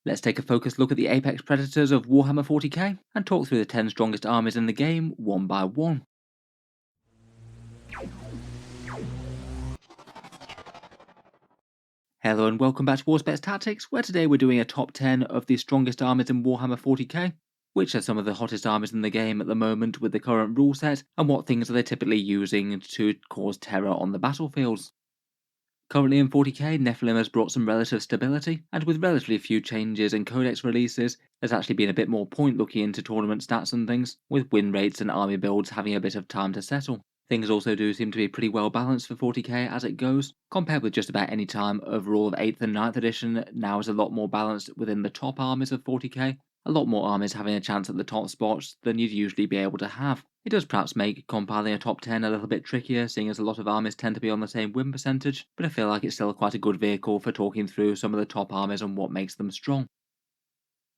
Let's take a focused look at the apex predators of Warhammer 40K and talk through the 10 strongest armies in the game one by one. Hello and welcome back to Auspex Tactics, where today we're doing a top 10 of the strongest armies in Warhammer 40k, which are some of the hottest armies in the game at the moment with the current rule set, and what things are they typically using to cause terror on the battlefields. Currently in 40k, Nephilim has brought some relative stability, and with relatively few changes and codex releases, there's actually been a bit more point looking into tournament stats and things, with win rates and army builds having a bit of time to settle. Things also do seem to be pretty well balanced for 40k as it goes, compared with just about any time overall of 8th and 9th edition. Now is a lot more balanced within the top armies of 40k, a lot more armies having a chance at the top spots than you'd usually be able to have. It does perhaps make compiling a top 10 a little bit trickier, seeing as a lot of armies tend to be on the same win percentage, but I feel like it's still quite a good vehicle for talking through some of the top armies and what makes them strong.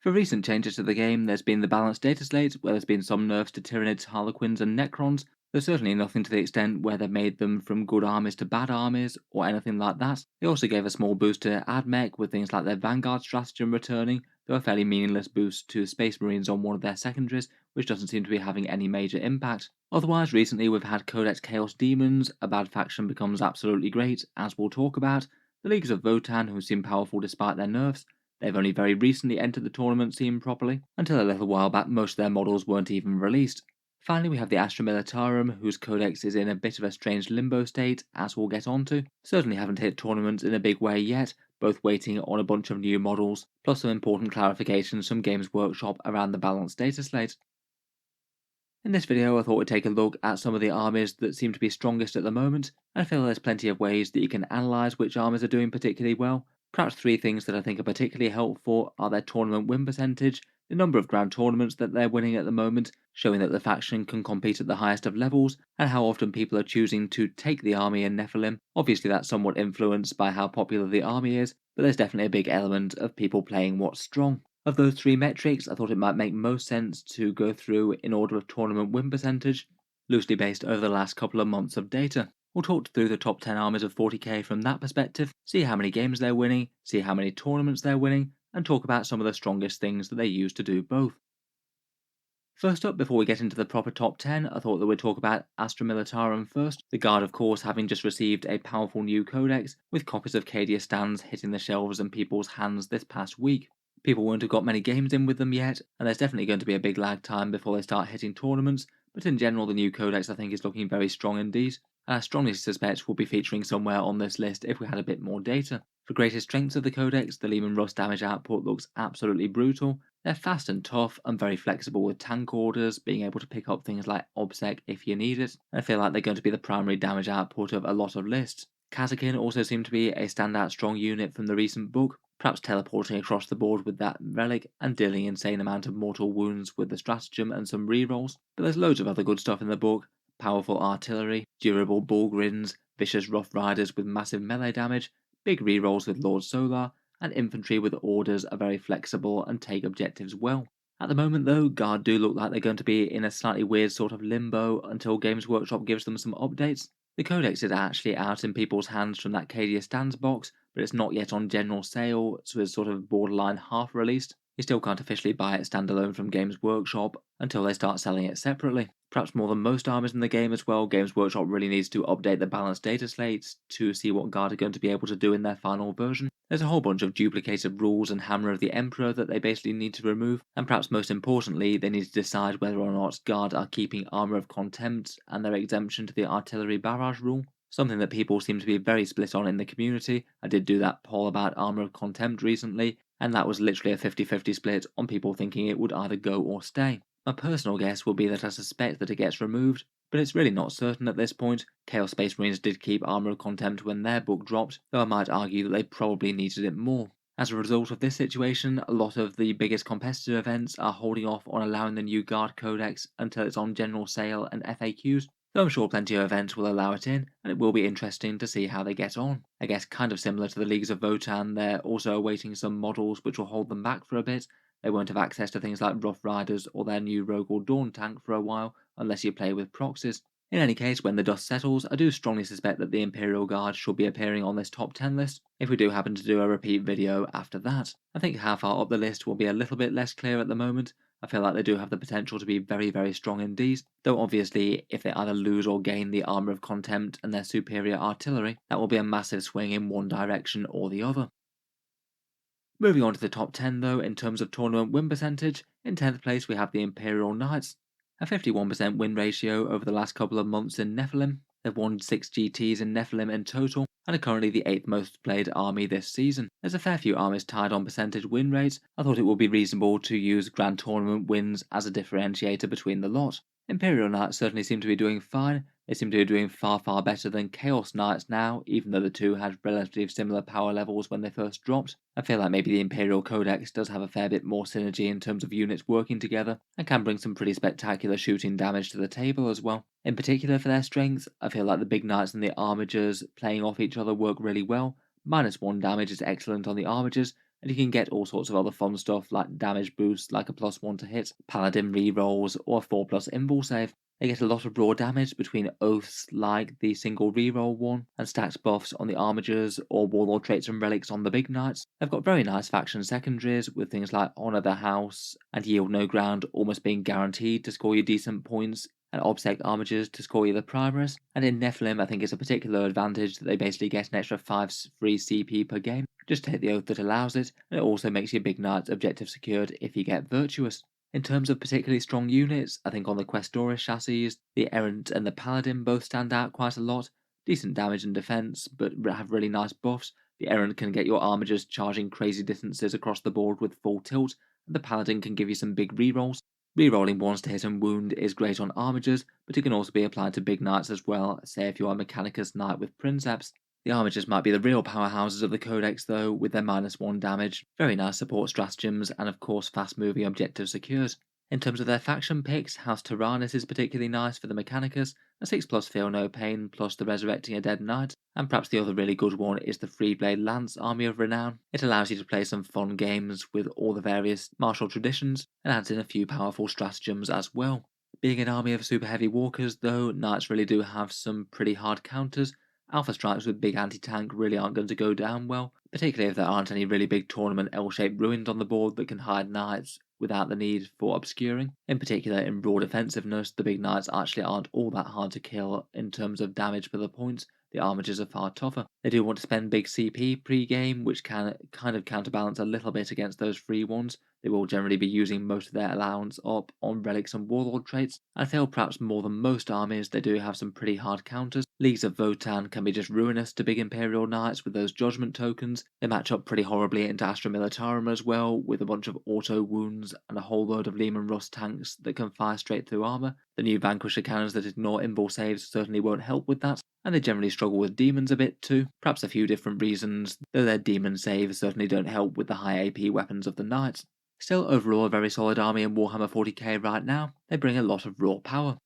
For recent changes to the game, there's been the balanced data slate, where there's been some nerfs to Tyranids, Harlequins and Necrons. There's certainly nothing to the extent where they've made them from good armies to bad armies, or anything like that. They also gave a small boost to AdMech with things like their Vanguard stratagem returning, though a fairly meaningless boost to Space Marines on one of their secondaries, which doesn't seem to be having any major impact. Otherwise, recently we've had Codex Chaos Daemons, a bad faction becomes absolutely great, as we'll talk about, the Leagues of Votann, who seem powerful despite their nerfs. They've only very recently entered the tournament scene properly. Until a little while back, most of their models weren't even released. Finally, we have the Astra Militarum, whose codex is in a bit of a strange limbo state, as we'll get onto. Certainly haven't hit tournaments in a big way yet, both waiting on a bunch of new models, plus some important clarifications from Games Workshop around the balanced data slate. In this video, I thought we'd take a look at some of the armies that seem to be strongest at the moment, and I feel there's plenty of ways that you can analyse which armies are doing particularly well. Perhaps three things that I think are particularly helpful are their tournament win percentage, the number of grand tournaments that they're winning at the moment, showing that the faction can compete at the highest of levels, and how often people are choosing to take the army in Nephilim. Obviously that's somewhat influenced by how popular the army is, but there's definitely a big element of people playing what's strong. Of those three metrics, I thought it might make most sense to go through in order of tournament win percentage, loosely based over the last couple of months of data. We'll talk through the top 10 armies of 40k from that perspective, see how many games they're winning, see how many tournaments they're winning, and talk about some of the strongest things that they use to do both. First up, before we get into the proper top 10, I thought that we'd talk about Astra Militarum first, the Guard of course having just received a powerful new codex, with copies of Cadia stands hitting the shelves and people's hands this past week. People won't have got many games in with them yet, and there's definitely going to be a big lag time before they start hitting tournaments, but in general the new codex I think is looking very strong indeed, and I strongly suspect will be featuring somewhere on this list if we had a bit more data. For greatest strengths of the codex, the Lehman Russ damage output looks absolutely brutal. They're fast and tough and very flexible with tank orders, being able to pick up things like Obsec if you need it, and I feel like they're going to be the primary damage output of a lot of lists. Kazakin also seemed to be a standout strong unit from the recent book, perhaps teleporting across the board with that relic and dealing insane amount of mortal wounds with the stratagem and some rerolls, but there's loads of other good stuff in the book. Powerful artillery, durable bullgrins, vicious rough riders with massive melee damage, big rerolls with Lord Solar, and infantry with orders are very flexible and take objectives well. At the moment though, Guard do look like they're going to be in a slightly weird sort of limbo until Games Workshop gives them some updates. The codex is actually out in people's hands from that Cadia Stands box, but it's not yet on general sale, so it's sort of borderline half released. You still can't officially buy it standalone from Games Workshop until they start selling it separately. Perhaps more than most armies in the game as well, Games Workshop really needs to update the balanced data slates to see what Guard are going to be able to do in their final version. There's a whole bunch of duplicated rules and Hammer of the Emperor that they basically need to remove, and perhaps most importantly, they need to decide whether or not Guard are keeping Armour of Contempt and their exemption to the Artillery Barrage rule. Something that people seem to be very split on in the community. I did do that poll about Armour of Contempt recently, and that was literally a 50-50 split on people thinking it would either go or stay. My personal guess will be that I suspect that it gets removed, but it's really not certain at this point. Chaos Space Marines did keep Armour of Contempt when their book dropped, though I might argue that they probably needed it more. As a result of this situation, a lot of the biggest competitive events are holding off on allowing the new Guard Codex until it's on general sale and FAQs, though I'm sure plenty of events will allow it in, and it will be interesting to see how they get on. I guess kind of similar to the Leagues of Votann, they're also awaiting some models which will hold them back for a bit. They won't have access to things like Rough Riders or their new Rogue or Dawn tank for a while, unless you play with proxies. In any case, when the dust settles, I do strongly suspect that the Imperial Guard should be appearing on this top 10 list, if we do happen to do a repeat video after that. I think how far up the list will be a little bit less clear at the moment. I feel like they do have the potential to be very, very strong indeed, though obviously if they either lose or gain the Armour of Contempt and their superior artillery, that will be a massive swing in one direction or the other. Moving on to the top 10 though, in terms of tournament win percentage, in 10th place we have the Imperial Knights, a 51% win ratio over the last couple of months in Nephilim. They've won 6 GTs in Nephilim in total, and are currently the 8th most played army this season. There's a fair few armies tied on percentage win rates. I thought it would be reasonable to use Grand Tournament wins as a differentiator between the lot. Imperial Knights certainly seem to be doing fine. They seem to be doing far, far better than Chaos Knights now, even though the two had relatively similar power levels when they first dropped. I feel like maybe the Imperial Codex does have a fair bit more synergy in terms of units working together, and can bring some pretty spectacular shooting damage to the table as well. In particular for their strengths, I feel like the Big Knights and the Armigers playing off each other work really well. -1 damage is excellent on the Armigers, and you can get all sorts of other fun stuff like damage boosts like a +1 to hit, Paladin rerolls, or a 4+ invul save. They get a lot of raw damage between oaths like the single reroll one, and stacked buffs on the Armigers, or warlord traits and relics on the Big Knights. They've got very nice faction secondaries with things like Honour the House and Yield No Ground almost being guaranteed to score you decent points, and Obsec Armigers to score you the Primaries. And in Nephilim, I think it's a particular advantage that they basically get an extra 5 free CP per game. Just take the oath that allows it, and it also makes your Big Knights objective secured if you get Virtuous. In terms of particularly strong units, I think on the Questoris chassis, the Errant and the Paladin both stand out quite a lot. Decent damage and defense, but have really nice buffs. The Errant can get your Armigers charging crazy distances across the board with full tilt, and the Paladin can give you some big rerolls. Rerolling ones to hit and wound is great on Armigers, but it can also be applied to Big Knights as well, say if you are Mechanicus Knight with Princeps. The Armigers might be the real powerhouses of the Codex though, with their -1 damage, very nice support stratagems, and of course fast moving objective secures. In terms of their faction picks, House Tyranids is particularly nice for the Mechanicus, a 6+ Feel No Pain plus the Resurrecting a Dead Knight, and perhaps the other really good one is the Freeblade Lance Army of Renown. It allows you to play some fun games with all the various martial traditions, and adds in a few powerful stratagems as well. Being an army of super heavy walkers though, Knights really do have some pretty hard counters. Alpha strikes with big anti-tank really aren't going to go down well, particularly if there aren't any really big tournament L-shaped ruins on the board that can hide Knights without the need for obscuring. In particular, in raw defensiveness, the big Knights actually aren't all that hard to kill in terms of damage per the points. The Armigers are far tougher. They do want to spend big CP pre-game, which can kind of counterbalance a little bit against those free ones. They will generally be using most of their allowance up on relics and warlord traits. I feel perhaps more than most armies, they do have some pretty hard counters. Leagues of Votann can be just ruinous to big Imperial Knights with those judgment tokens. They match up pretty horribly into Astra Militarum as well, with a bunch of auto wounds and a whole load of Lehman Russ tanks that can fire straight through armor. The new Vanquisher cannons that ignore invul saves certainly won't help with that, and they generally struggle with demons a bit too. Perhaps a few different reasons, though their demon saves certainly don't help with the high AP weapons of the Knights. Still, overall a very solid army in Warhammer 40k right now. They bring a lot of raw power.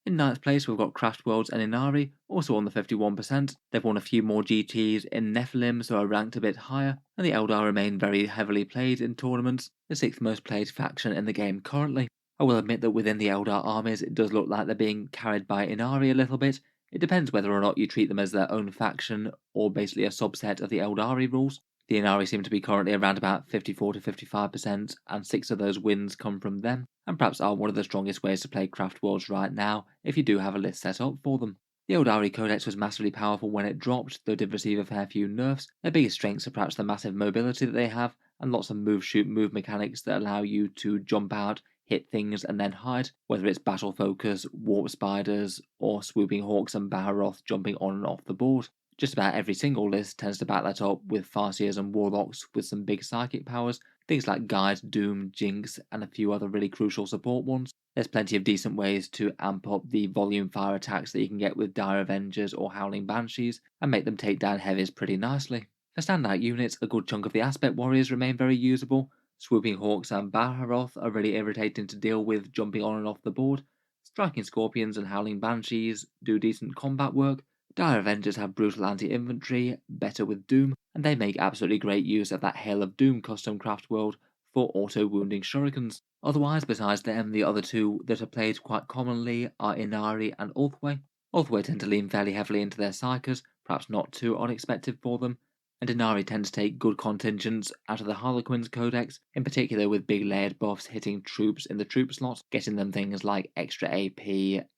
In 9th place we've got Craftworlds and Inari, also on the 51%. They've won a few more GTs in Nephilim, so are ranked a bit higher, and the Eldar remain very heavily played in tournaments, the 6th most played faction in the game currently. I will admit that within the Eldar armies it does look like they're being carried by Inari a little bit. It depends whether or not you treat them as their own faction, or basically a subset of the Eldari rules. The Inari seem to be currently around about 54 to 55%, and 6 of those wins come from them, and perhaps are one of the strongest ways to play Craftworlds right now, if you do have a list set up for them. The Eldari Codex was massively powerful when it dropped, though did receive a fair few nerfs. Their biggest strengths are perhaps the massive mobility that they have, and lots of move shoot move mechanics that allow you to jump out, hit things and then hide, whether it's battle focus, warp spiders, or swooping hawks and Baharoth jumping on and off the board. Just about every single list tends to back that up with Farseers and Warlocks with some big psychic powers, things like Guide, Doom, Jinx, and a few other really crucial support ones. There's plenty of decent ways to amp up the volume fire attacks that you can get with Dire Avengers or Howling Banshees, and make them take down heavies pretty nicely. For standout units, a good chunk of the Aspect Warriors remain very usable. Swooping Hawks and Baharoth are really irritating to deal with jumping on and off the board. Striking Scorpions and Howling Banshees do decent combat work. Dire Avengers have brutal anti-infantry, better with Doom, and they make absolutely great use of that Hail of Doom custom craft world for auto-wounding shurikens. Otherwise, besides them, the other two that are played quite commonly are Inari and Ulthwé. Ulthwé tend to lean fairly heavily into their psychers, perhaps not too unexpected for them, and Inari tend to take good contingents out of the Harlequins codex, in particular with big layered buffs hitting troops in the troop slot, getting them things like extra AP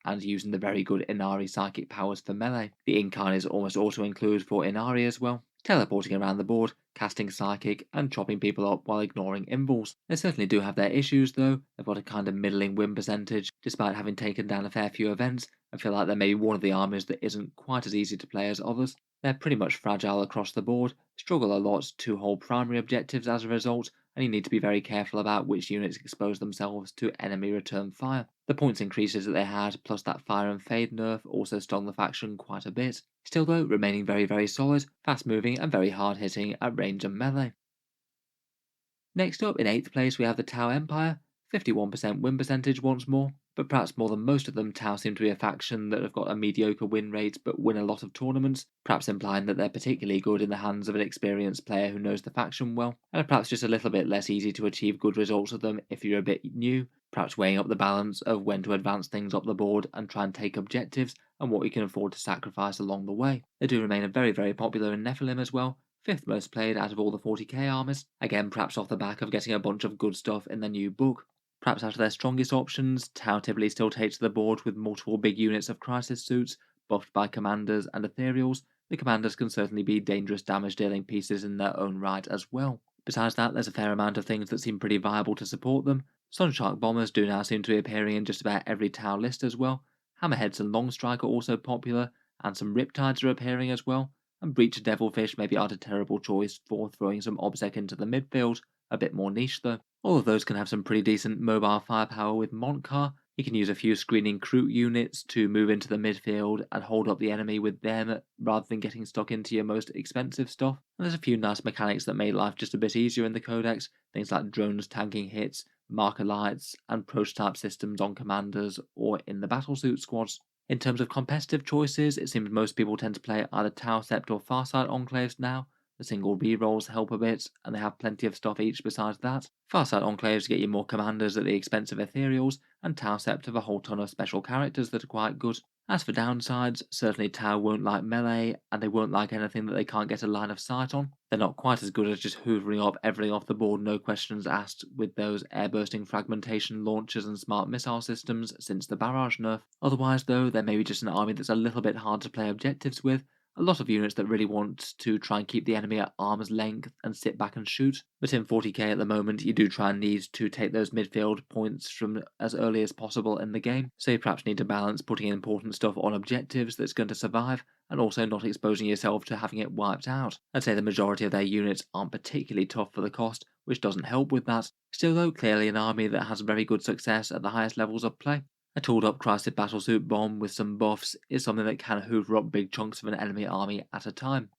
and using the very good Inari psychic powers for melee. The Incarn is almost auto-include for Inari as well, teleporting around the board, casting psychic, and chopping people up while ignoring invuls. They certainly do have their issues though. They've got a kind of middling win percentage, despite having taken down a fair few events. I feel like they're maybe one of the armies that isn't quite as easy to play as others. They're pretty much fragile across the board, struggle a lot to hold primary objectives as a result, and you need to be very careful about which units expose themselves to enemy return fire. The points increases that they had, plus that fire and fade nerf, also stung the faction quite a bit. Still though, remaining very solid, fast moving and very hard hitting at range and melee. Next up, in 8th place, we have the Tau Empire, 51% win percentage once more, but perhaps more than most of them, Tau seem to be a faction that have got a mediocre win rate but win a lot of tournaments, perhaps implying that they're particularly good in the hands of an experienced player who knows the faction well, and perhaps just a little bit less easy to achieve good results with them if you're a bit new, perhaps weighing up the balance of when to advance things up the board and try and take objectives, and what you can afford to sacrifice along the way. They do remain very popular in Nephilim as well, 5th most played out of all the 40k armies, again perhaps off the back of getting a bunch of good stuff in their new book. Perhaps out of their strongest options, Tau typically still takes the board with multiple big units of crisis suits, buffed by commanders and ethereals. The commanders can certainly be dangerous damage dealing pieces in their own right as well. Besides that, there's a fair amount of things that seem pretty viable to support them. Sunshark bombers do now seem to be appearing in just about every Tau list as well. Hammerheads and Longstrike are also popular, and some Riptides are appearing as well, and Breacher Devilfish maybe aren't a terrible choice for throwing some Obsec into the midfield, a bit more niche though. All of those can have some pretty decent mobile firepower with Montcar. You can use a few screening Kroot units to move into the midfield and hold up the enemy with them rather than getting stuck into your most expensive stuff. And there's a few nice mechanics that made life just a bit easier in the codex, things like drones tanking hits, marker lights, and prototype systems on commanders or in the battlesuit squads. In terms of competitive choices, it seems most people tend to play either Tau Sept or Farsight Enclaves now. The single rerolls help a bit, and they have plenty of stuff each besides that. Farsight Enclaves get you more commanders at the expense of ethereals, and Tau Sept have a whole ton of special characters that are quite good. As for downsides, certainly Tau won't like melee, and they won't like anything that they can't get a line of sight on. They're not quite as good as just hoovering up everything off the board, no questions asked, with those air-bursting fragmentation launchers and smart missile systems since the barrage nerf. Otherwise though, they're maybe just an army that's a little bit hard to play objectives with, a lot of units that really want to try and keep the enemy at arm's length and sit back and shoot. But in 40k at the moment, you do try and need to take those midfield points from as early as possible in the game, so you perhaps need to balance putting important stuff on objectives that's going to survive, and also not exposing yourself to having it wiped out. I'd say the majority of their units aren't particularly tough for the cost, which doesn't help with that. Still though, clearly an army that has very good success at the highest levels of play. A tooled up Crisis Battlesuit bomb with some buffs is something that can hoover up big chunks of an enemy army at a time.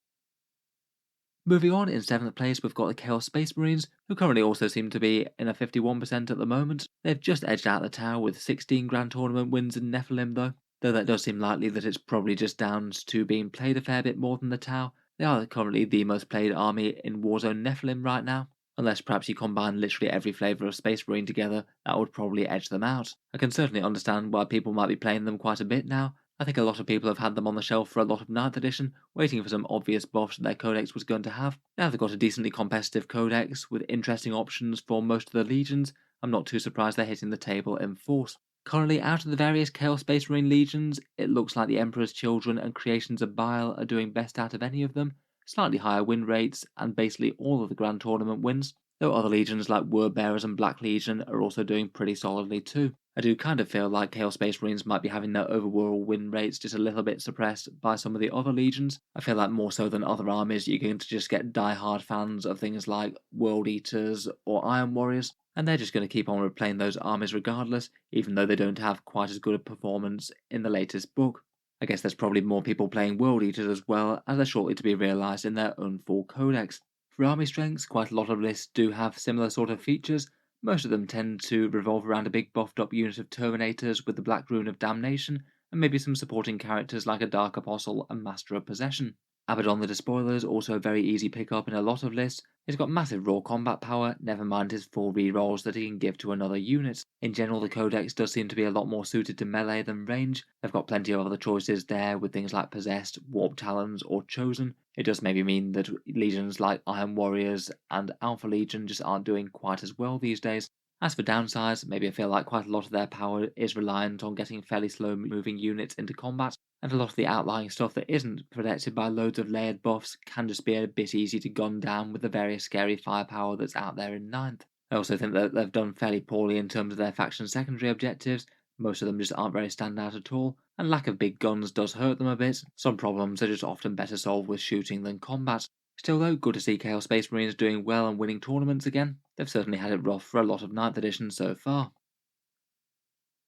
Moving on, in 7th place we've got the Chaos Space Marines, who currently also seem to be in a 51% at the moment. They've just edged out the Tau with 16 Grand Tournament wins in Nephilim though that does seem likely that it's probably just down to being played a fair bit more than the Tau. They are currently the most played army in Warzone Nephilim right now. Unless perhaps you combine literally every flavour of Space Marine together, that would probably edge them out. I can certainly understand why people might be playing them quite a bit now. I think a lot of people have had them on the shelf for a lot of 9th edition, waiting for some obvious buffs that their codex was going to have. Now they've got a decently competitive codex, with interesting options for most of the legions. I'm not too surprised they're hitting the table in force. Currently, out of the various Chaos Space Marine legions, it looks like the Emperor's Children and Creations of Bile are doing best out of any of them, slightly higher win rates, and basically all of the Grand Tournament wins, though other legions like Word Bearers and Black Legion are also doing pretty solidly too. I do kind of feel like Chaos Space Marines might be having their overall win rates just a little bit suppressed by some of the other legions. I feel like more so than other armies, you're going to just get die-hard fans of things like World Eaters or Iron Warriors, and they're just going to keep on replaying those armies regardless, even though they don't have quite as good a performance in the latest book. I guess there's probably more people playing World Eaters as well, as they're shortly to be realised in their own full codex. For army strengths, quite a lot of lists do have similar sort of features. Most of them tend to revolve around a big buffed up unit of Terminators with the Black Rune of Damnation, and maybe some supporting characters like a Dark Apostle and Master of Possession. Abaddon the Despoiler is also a very easy pickup in a lot of lists. He's got massive raw combat power, never mind his full rerolls that he can give to another unit. In general, the codex does seem to be a lot more suited to melee than range. They've got plenty of other choices there with things like Possessed, Warp Talons, or Chosen. It does maybe mean that legions like Iron Warriors and Alpha Legion just aren't doing quite as well these days. As for downsides, maybe I feel like quite a lot of their power is reliant on getting fairly slow moving units into combat, and a lot of the outlying stuff that isn't protected by loads of layered buffs can just be a bit easy to gun down with the various scary firepower that's out there in ninth. I also think that they've done fairly poorly in terms of their faction secondary objectives. Most of them just aren't very standout at all, and lack of big guns does hurt them a bit. Some problems are just often better solved with shooting than combat. Still though, good to see Chaos Space Marines doing well and winning tournaments again. They've certainly had it rough for a lot of 9th edition so far.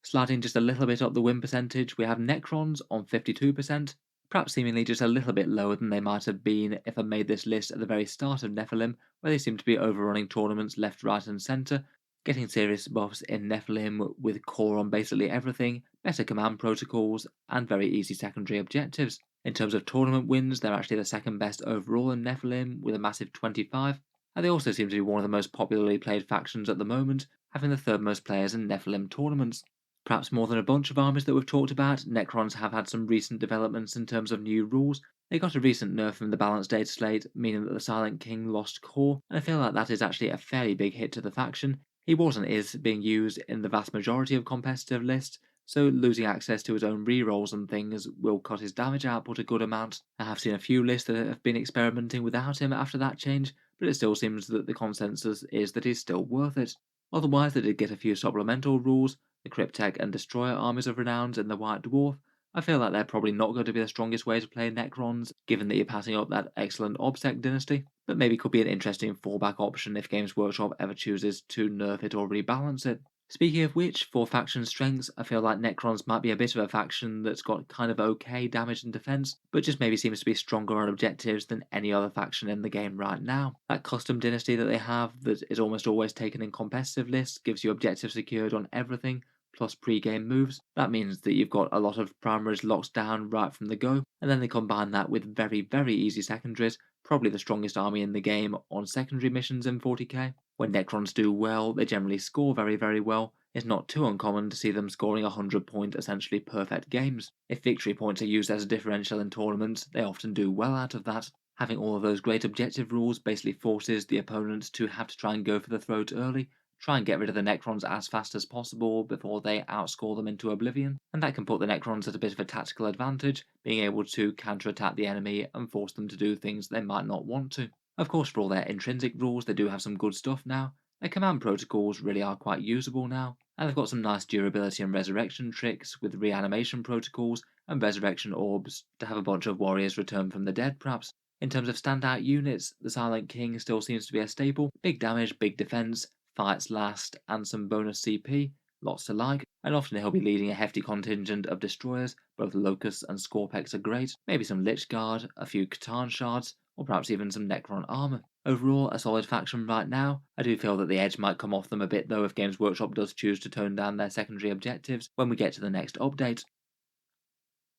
Sliding just a little bit up the win percentage, we have Necrons on 52%, perhaps seemingly just a little bit lower than they might have been if I made this list at the very start of Nephilim, where they seem to be overrunning tournaments left, right and centre, getting serious buffs in Nephilim with core on basically everything, better command protocols, and very easy secondary objectives. In terms of tournament wins, they're actually the second best overall in Nephilim with a massive 25, and they also seem to be one of the most popularly played factions at the moment, having the third most players in Nephilim tournaments. Perhaps more than a bunch of armies that we've talked about, Necrons have had some recent developments in terms of new rules. They got a recent nerf from the balanced data slate, meaning that the Silent King lost core, and I feel like that is actually a fairly big hit to the faction. He was and is being used in the vast majority of competitive lists, so losing access to his own rerolls and things will cut his damage output a good amount. I have seen a few lists that have been experimenting without him after that change, but it still seems that the consensus is that he's still worth it. Otherwise, they did get a few supplemental rules, the Cryptek and Destroyer armies of renown and the White Dwarf. I feel like they're probably not going to be the strongest way to play Necrons, given that you're passing up that excellent Auspex dynasty, but maybe could be an interesting fallback option if Games Workshop ever chooses to nerf it or rebalance it. Speaking of which, for faction strengths, I feel like Necrons might be a bit of a faction that's got kind of okay damage and defense, but just maybe seems to be stronger on objectives than any other faction in the game right now. That custom dynasty that they have that is almost always taken in competitive lists gives you objectives secured on everything, plus pre-game moves. That means that you've got a lot of primaries locked down right from the go, and then they combine that with very easy secondaries, probably the strongest army in the game on secondary missions in 40k. When Necrons do well, they generally score very well. It's not too uncommon to see them scoring 100-point essentially perfect games. If victory points are used as a differential in tournaments, they often do well out of that. Having all of those great objective rules basically forces the opponent to have to try and go for the throat early, try and get rid of the Necrons as fast as possible before they outscore them into oblivion, and that can put the Necrons at a bit of a tactical advantage, being able to counterattack the enemy and force them to do things they might not want to. Of course, for all their intrinsic rules, they do have some good stuff now. Their command protocols really are quite usable now, and they've got some nice durability and resurrection tricks with reanimation protocols and resurrection orbs to have a bunch of warriors return from the dead perhaps. In terms of standout units, the Silent King still seems to be a staple. Big damage, big defense, fights last, and some bonus CP, lots to like, and often he'll be leading a hefty contingent of destroyers, both Locusts and Scorpex are great, maybe some Lich Guard, a few Catan shards, or perhaps even some Necron armour. Overall, a solid faction right now. I do feel that the edge might come off them a bit though if Games Workshop does choose to tone down their secondary objectives when we get to the next update.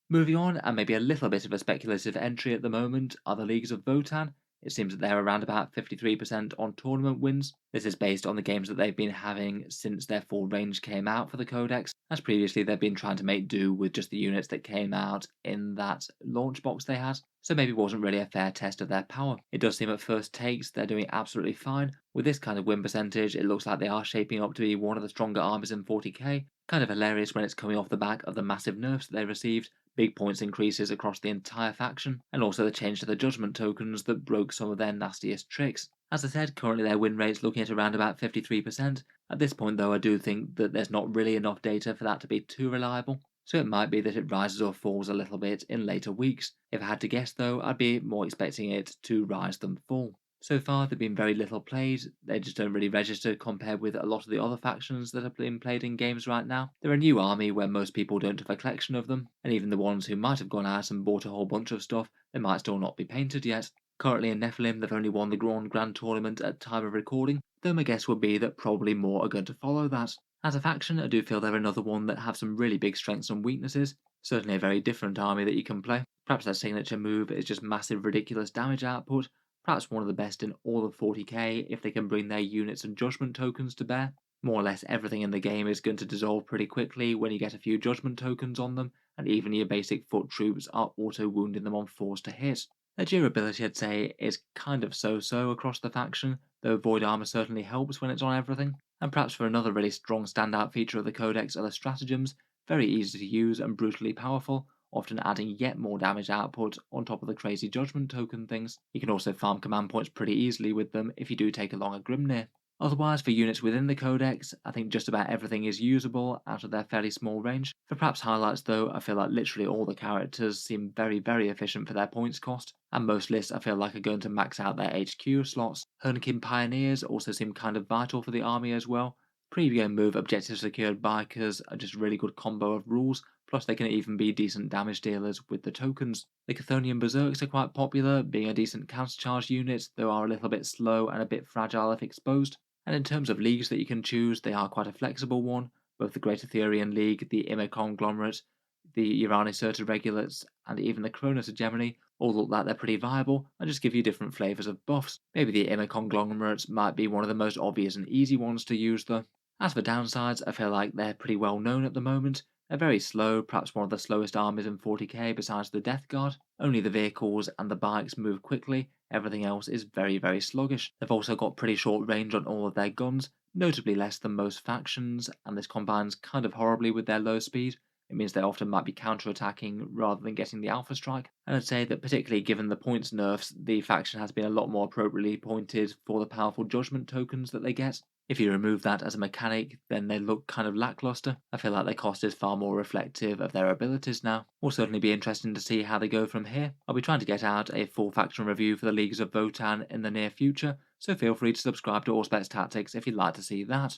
Moving on, and maybe a little bit of a speculative entry at the moment, are the Leagues of Votann. It seems that they're around about 53% on tournament wins. This is based on the games that they've been having since their full range came out for the Codex, as previously they've been trying to make do with just the units that came out in that launch box they had, so maybe it wasn't really a fair test of their power. It does seem at first takes they're doing absolutely fine. With this kind of win percentage, it looks like they are shaping up to be one of the stronger armies in 40k. Kind of hilarious when it's coming off the back of the massive nerfs that they received, big points increases across the entire faction, and also the change to the judgment tokens that broke some of their nastiest tricks. As I said, currently their win rate's looking at around about 53%. At this point though, I do think that there's not really enough data for that to be too reliable, so it might be that it rises or falls a little bit in later weeks. If I had to guess though, I'd be more expecting it to rise than fall. So far, they've been very little played, they just don't really register compared with a lot of the other factions that have been played in games right now. They're a new army where most people don't have a collection of them, and even the ones who might have gone out and bought a whole bunch of stuff, they might still not be painted yet. Currently in Nephilim, they've only won the Grand Tournament at time of recording, though my guess would be that probably more are going to follow that. As a faction, I do feel they're another one that have some really big strengths and weaknesses, certainly a very different army that you can play. Perhaps their signature move is just massive ridiculous damage output, perhaps one of the best in all of 40k if they can bring their units and judgment tokens to bear. More or less everything in the game is going to dissolve pretty quickly when you get a few judgment tokens on them, and even your basic foot troops are auto-wounding them on force to hit. Their durability, I'd say, is kind of so-so across the faction, though Void Armor certainly helps when it's on everything. And perhaps for another really strong standout feature of the Codex are the stratagems, very easy to use and brutally powerful, often adding yet more damage output on top of the crazy judgment token things. You can also farm command points pretty easily with them if you do take along a Grimnir. Otherwise, for units within the Codex, I think just about everything is usable out of their fairly small range. For perhaps highlights though, I feel like literally all the characters seem very efficient for their points cost, and most lists I feel like are going to max out their HQ slots. Harlequin Pioneers also seem kind of vital for the army as well. Pre-game move objective secured bikers are just a really good combo of rules, plus they can even be decent damage dealers with the tokens. The Chthonian Berserks are quite popular, being a decent countercharge unit, though are a little bit slow and a bit fragile if exposed. And in terms of leagues that you can choose, they are quite a flexible one. Both the Great Etherean League, the Immer Conglomerate, the Irani Certa Regulates, and even the Cronus Hegemony all look like they're pretty viable and just give you different flavours of buffs. Maybe the Immer Conglomerates might be one of the most obvious and easy ones to use though. As for downsides, I feel like they're pretty well known at the moment. They're very slow, perhaps one of the slowest armies in 40k besides the Death Guard. Only the vehicles and the bikes move quickly, everything else is very sluggish. They've also got pretty short range on all of their guns, notably less than most factions, and this combines kind of horribly with their low speed. It means they often might be counter-attacking rather than getting the alpha strike. And I'd say that particularly given the points nerfs, the faction has been a lot more appropriately pointed for the powerful judgment tokens that they get. If you remove that as a mechanic, then they look kind of lackluster. I feel like their cost is far more reflective of their abilities now. Will certainly be interesting to see how they go from here. I'll be trying to get out a full faction review for the Leagues of Votann in the near future, so feel free to subscribe to Auspex Tactics if you'd like to see that.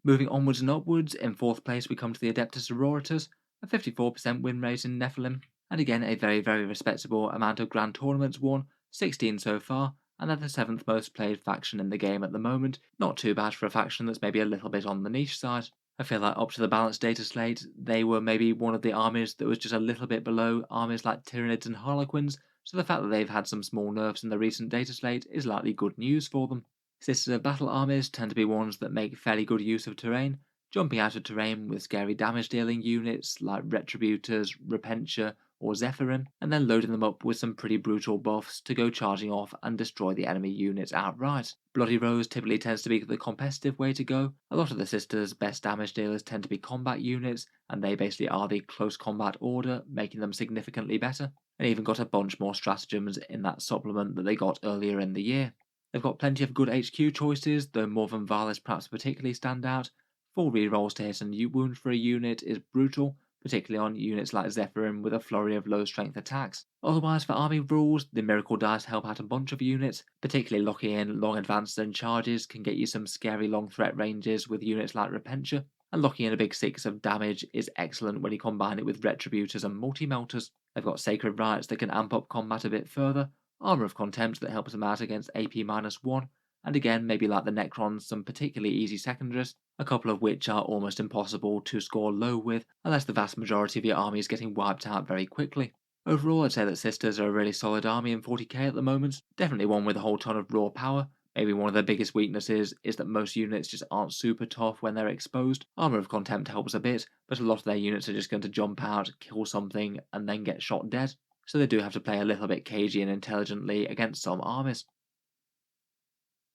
Moving onwards and upwards, in 4th place we come to the Adepta Sororitas, a 54% win rate in Nephilim, and again a very respectable amount of grand tournaments won, 16 so far, and they're the 7th most played faction in the game at the moment. Not too bad for a faction that's maybe a little bit on the niche side. I feel like up to the balanced data slate, they were maybe one of the armies that was just a little bit below armies like Tyranids and Harlequins, so the fact that they've had some small nerfs in the recent data slate is likely good news for them. Sisters of Battle armies tend to be ones that make fairly good use of terrain, jumping out of terrain with scary damage dealing units like Retributors, Repentia, or Zephyrin, and then loading them up with some pretty brutal buffs to go charging off and destroy the enemy units outright. Bloody Rose typically tends to be the competitive way to go. A lot of the Sisters' best damage dealers tend to be combat units, and they basically are the close combat order, making them significantly better, and even got a bunch more stratagems in that supplement that they got earlier in the year. They've got plenty of good HQ choices, though Morven Valis perhaps particularly stand out. 4 rerolls to hit and wound for a unit is brutal, particularly on units like Zephyrin with a flurry of low strength attacks. Otherwise, for army rules, the Miracle Dice help out a bunch of units, particularly locking in long advances and charges can get you some scary long threat ranges with units like Repentia, and locking in a big 6 of damage is excellent when you combine it with Retributors and Multi-Melters. They've got Sacred Rites that can amp up combat a bit further, Armor of Contempt that helps them out against AP-1, and again maybe like the Necrons some particularly easy secondaries, a couple of which are almost impossible to score low with unless the vast majority of your army is getting wiped out very quickly. Overall, I'd say that Sisters are a really solid army in 40k at the moment, definitely one with a whole ton of raw power. Maybe one of their biggest weaknesses is that most units just aren't super tough when they're exposed. Armor of Contempt helps a bit, but a lot of their units are just going to jump out, kill something, and then get shot dead, so they do have to play a little bit cagey and intelligently against some armies.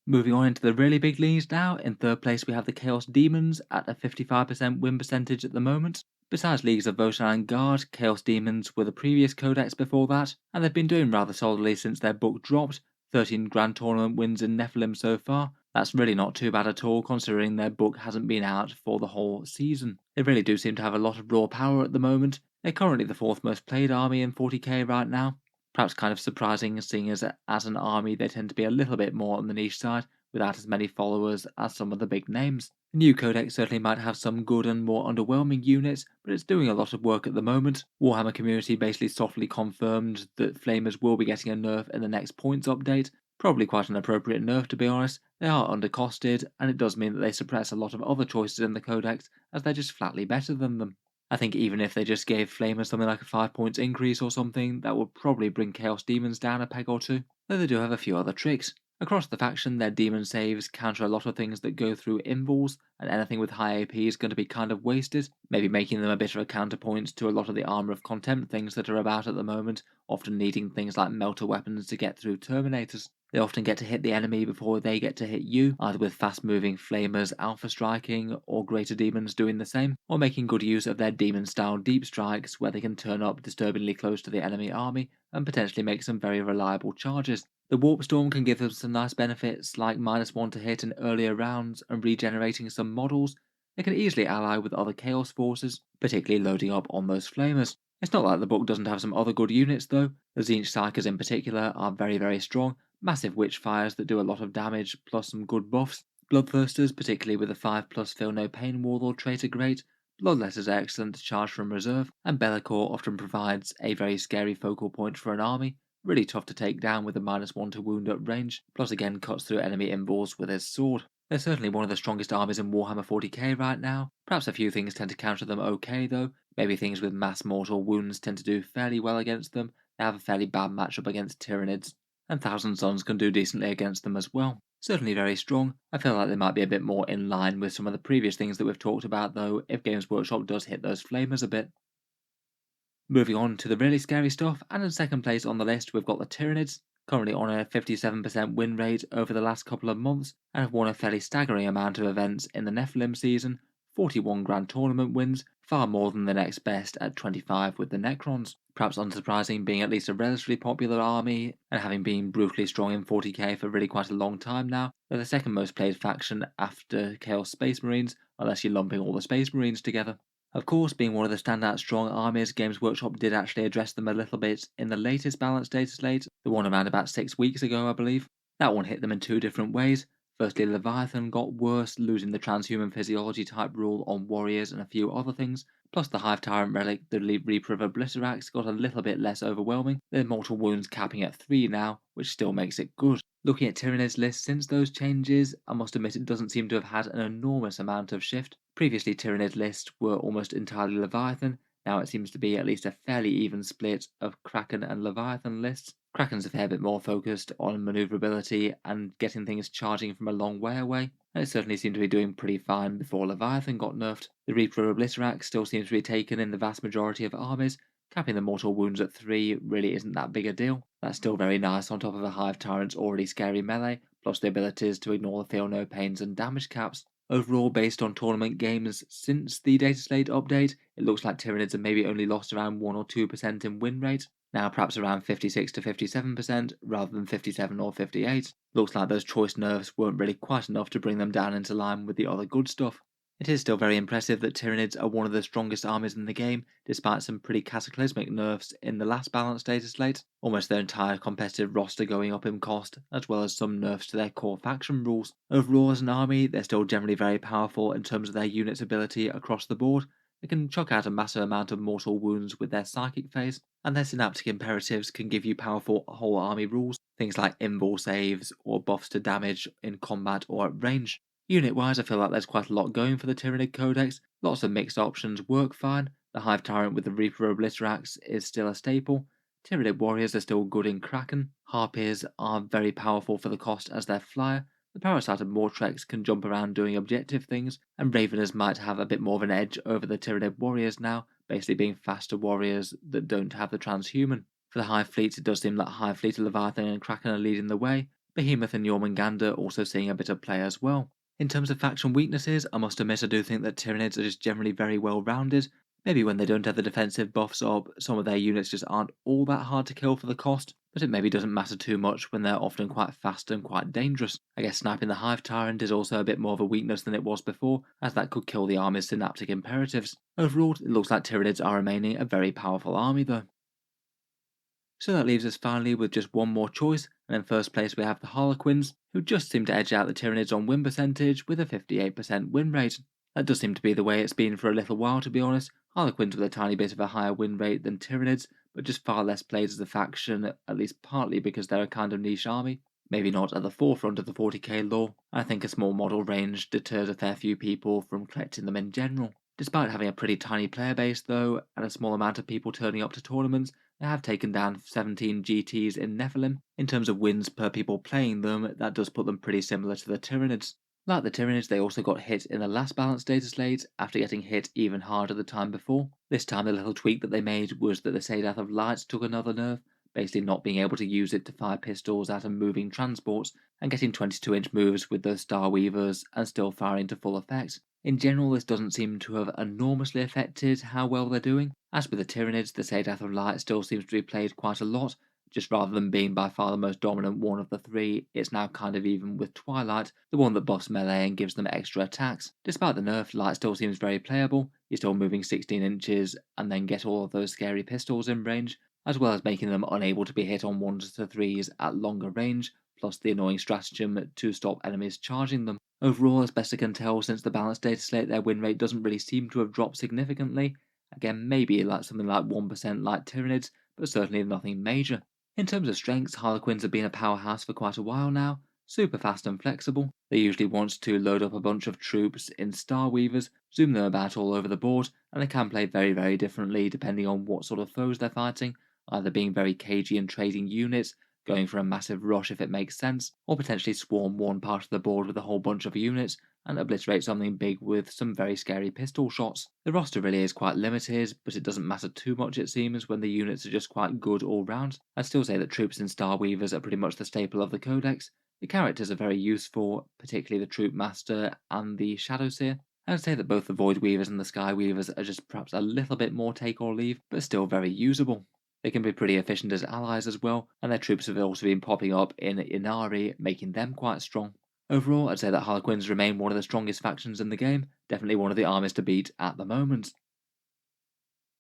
Moving on into the really big leagues now, in 3rd place we have the Chaos Daemons at a 55% win percentage at the moment. Besides Leagues of Votann and Guard, Chaos Daemons were the previous codex before that, and they've been doing rather solidly since their book dropped. 13 grand tournament wins in Nephilim so far. That's really not too bad at all considering their book hasn't been out for the whole season. They really do seem to have a lot of raw power at the moment. They're currently the 4th most played army in 40k right now. Perhaps kind of surprising seeing as an army they tend to be a little bit more on the niche side without as many followers as some of the big names. The new codex certainly might have some good and more underwhelming units, but it's doing a lot of work at the moment. Warhammer community basically softly confirmed that Flamers will be getting a nerf in the next points update. Probably quite an appropriate nerf to be honest. They are undercosted, and it does mean that they suppress a lot of other choices in the codex as they're just flatly better than them. I think even if they just gave Flamers something like a 5 points increase or something, that would probably bring Chaos Demons down a peg or two, though they do have a few other tricks. Across the faction, their demon saves counter a lot of things that go through invuls, and anything with high AP is going to be kind of wasted, maybe making them a bit of a counterpoint to a lot of the Armour of Contempt things that are about at the moment, often needing things like melter weapons to get through Terminators. They often get to hit the enemy before they get to hit you, either with fast-moving Flamers alpha striking, or Greater Demons doing the same, or making good use of their demon-style deep strikes where they can turn up disturbingly close to the enemy army and potentially make some very reliable charges. The Warp Storm can give them some nice benefits like -1 to hit in earlier rounds and regenerating some models. They can easily ally with other Chaos forces, particularly loading up on those Flamers. It's not like the book doesn't have some other good units though. The Tzeentch Psykers in particular are very strong, massive witchfires that do a lot of damage plus some good buffs. Bloodthirsters, particularly with the 5+ Feel No Pain Warlord trait, are great. Bloodletters are excellent to charge from reserve, and Bellicor often provides a very scary focal point for an army. Really tough to take down with a -1 to wound at range, plus again cuts through enemy invuls with his sword. They're certainly one of the strongest armies in Warhammer 40k right now. Perhaps a few things tend to counter them okay though. Maybe things with mass mortal wounds tend to do fairly well against them. They have a fairly bad matchup against Tyranids, and Thousand Sons can do decently against them as well. Certainly very strong. I feel like they might be a bit more in line with some of the previous things that we've talked about though, if Games Workshop does hit those flamers a bit. Moving on to the really scary stuff, and in second place on the list we've got the Tyranids, currently on a 57% win rate over the last couple of months, and have won a fairly staggering amount of events in the Nephilim season, 41 Grand Tournament wins, far more than the next best at 25 with the Necrons. Perhaps unsurprising, being at least a relatively popular army, and having been brutally strong in 40k for really quite a long time now. They're the second most played faction after Chaos Space Marines, unless you're lumping all the Space Marines together. Of course, being one of the standout strong armies, Games Workshop did actually address them a little bit in the latest balanced data slate, the one around about 6 weeks ago I believe. That one hit them in two different ways. Firstly, Leviathan got worse, losing the transhuman physiology type rule on warriors and a few other things, plus the Hive Tyrant relic, the Reaper of Obliterax, got a little bit less overwhelming, their mortal wounds capping at 3 now, which still makes it good. Looking at Tyranids' list since those changes, I must admit it doesn't seem to have had an enormous amount of shift. Previously Tyranids' lists were almost entirely Leviathan, now it seems to be at least a fairly even split of Kraken and Leviathan lists. Kraken's a fair bit more focused on manoeuvrability and getting things charging from a long way away, and it certainly seemed to be doing pretty fine before Leviathan got nerfed. The Reaper of Obliterax still seems to be taken in the vast majority of armies. Capping the mortal wounds at 3 really isn't that big a deal. That's still very nice on top of a Hive Tyrant's already scary melee, plus the abilities to ignore the Feel No Pains and damage caps. Overall, based on tournament games since the data slate update, it looks like Tyranids have maybe only lost around 1 or 2% in win rate, now perhaps around 56 to 57% rather than 57 or 58. Looks like those choice nerfs weren't really quite enough to bring them down into line with the other good stuff. It is still very impressive that Tyranids are one of the strongest armies in the game, despite some pretty cataclysmic nerfs in the last balanced data slate, almost their entire competitive roster going up in cost, as well as some nerfs to their core faction rules. Overall as an army, they're still generally very powerful in terms of their unit's ability across the board. They can chuck out a massive amount of mortal wounds with their psychic phase, and their synaptic imperatives can give you powerful whole army rules, things like invul saves or buffs to damage in combat or at range. Unit-wise, I feel like there's quite a lot going for the Tyranid Codex. Lots of mixed options work fine. The Hive Tyrant with the Reaper of Obliterax is still a staple. Tyranid Warriors are still good in Kraken. Harpies are very powerful for the cost as their flyer. The Parasite of Mortrex can jump around doing objective things, and Raveners might have a bit more of an edge over the Tyranid Warriors now, basically being faster warriors that don't have the transhuman. For the Hive Fleets, it does seem that Hive Fleet, Leviathan and Kraken are leading the way. Behemoth and Jormungandr also seeing a bit of play as well. In terms of faction weaknesses, I must admit I do think that Tyranids are just generally very well rounded. Maybe when they don't have the defensive buffs up, some of their units just aren't all that hard to kill for the cost, but it maybe doesn't matter too much when they're often quite fast and quite dangerous. I guess sniping the Hive Tyrant is also a bit more of a weakness than it was before, as that could kill the army's synaptic imperatives. Overall, it looks like Tyranids are remaining a very powerful army though. So that leaves us finally with just one more choice, and in first place we have the Harlequins, who just seem to edge out the Tyranids on win percentage with a 58% win rate. That does seem to be the way it's been for a little while to be honest. Harlequins with a tiny bit of a higher win rate than Tyranids, but just far less played as a faction, at least partly because they're a kind of niche army. Maybe not at the forefront of the 40k lore. I think a small model range deters a fair few people from collecting them in general. Despite having a pretty tiny player base though, and a small amount of people turning up to tournaments, they have taken down 17 GTs in Nephilim. In terms of wins per people playing them, that does put them pretty similar to the Tyranids. Like the Tyranids, they also got hit in the last balanced data slate after getting hit even harder the time before. This time the little tweak that they made was that the Sadath of Lights took another nerf, basically not being able to use it to fire pistols out of moving transports and getting 22-inch moves with the Star Weavers and still firing to full effect. In general, this doesn't seem to have enormously affected how well they're doing. As with the Tyranids, the Sadath of Light still seems to be played quite a lot, just rather than being by far the most dominant one of the three, it's now kind of even with Twilight, the one that buffs melee and gives them extra attacks. Despite the nerf, Light still seems very playable. You're still moving 16 inches and then get all of those scary pistols in range, as well as making them unable to be hit on 1s to 3s at longer range, plus the annoying stratagem to stop enemies charging them. Overall, as best I can tell since the balanced data slate, their win rate doesn't really seem to have dropped significantly. Again, maybe like something like 1% like Tyranids, but certainly nothing major. In terms of strengths, Harlequins have been a powerhouse for quite a while now, super fast and flexible. They usually want to load up a bunch of troops in Star Weavers, zoom them about all over the board, and they can play very, very differently depending on what sort of foes they're fighting, either being very cagey and trading units, going for a massive rush if it makes sense, or potentially swarm one part of the board with a whole bunch of units and obliterate something big with some very scary pistol shots. The roster really is quite limited, but it doesn't matter too much it seems when the units are just quite good all round. I'd still say that troops and Star Weavers are pretty much the staple of the codex. The characters are very useful, particularly the Troop Master and the Shadow Seer. I'd say that both the Void Weavers and the Sky Weavers are just perhaps a little bit more take or leave, but still very usable. They can be pretty efficient as allies as well, and their troops have also been popping up in Inari, making them quite strong. Overall, I'd say that Harlequins remain one of the strongest factions in the game, definitely one of the armies to beat at the moment.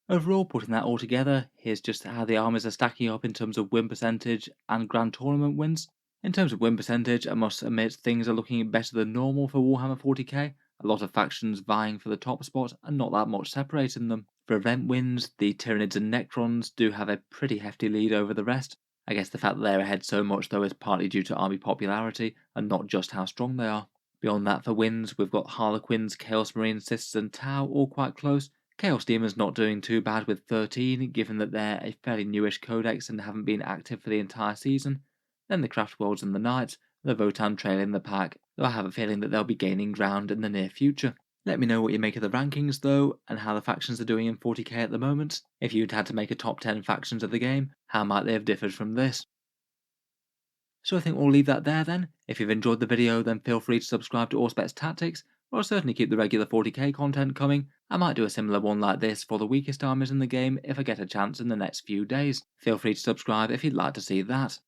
Overall, putting that all together, here's just how the armies are stacking up in terms of win percentage and grand tournament wins. In terms of win percentage, I must admit things are looking better than normal for Warhammer 40k, a lot of factions vying for the top spot and not that much separating them. For event wins, the Tyranids and Necrons do have a pretty hefty lead over the rest. I guess the fact that they're ahead so much though is partly due to army popularity and not just how strong they are. Beyond that for wins, we've got Harlequins, Chaos Marines, Sisters and Tau all quite close. Chaos Daemons not doing too bad with 13, given that they're a fairly newish codex and haven't been active for the entire season. Then the Craftworlds and the Knights, the Votann trailing the pack, though I have a feeling that they'll be gaining ground in the near future. Let me know what you make of the rankings though, and how the factions are doing in 40k at the moment. If you'd had to make a top 10 factions of the game, how might they have differed from this? So I think we'll leave that there then. If you've enjoyed the video, then feel free to subscribe to Auspex Tactics, or I'll certainly keep the regular 40k content coming. I might do a similar one like this for the weakest armies in the game if I get a chance in the next few days. Feel free to subscribe if you'd like to see that.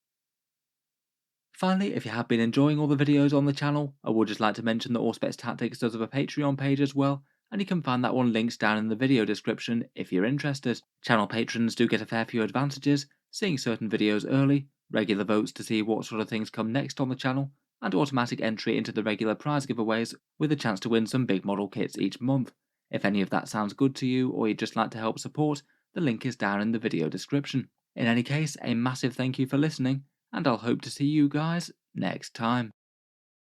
Finally, if you have been enjoying all the videos on the channel, I would just like to mention that Auspex Tactics does have a Patreon page as well, and you can find that one linked down in the video description if you're interested. Channel patrons do get a fair few advantages, seeing certain videos early, regular votes to see what sort of things come next on the channel, and automatic entry into the regular prize giveaways with a chance to win some big model kits each month. If any of that sounds good to you or you'd just like to help support, the link is down in the video description. In any case, a massive thank you for listening, and I'll hope to see you guys next time.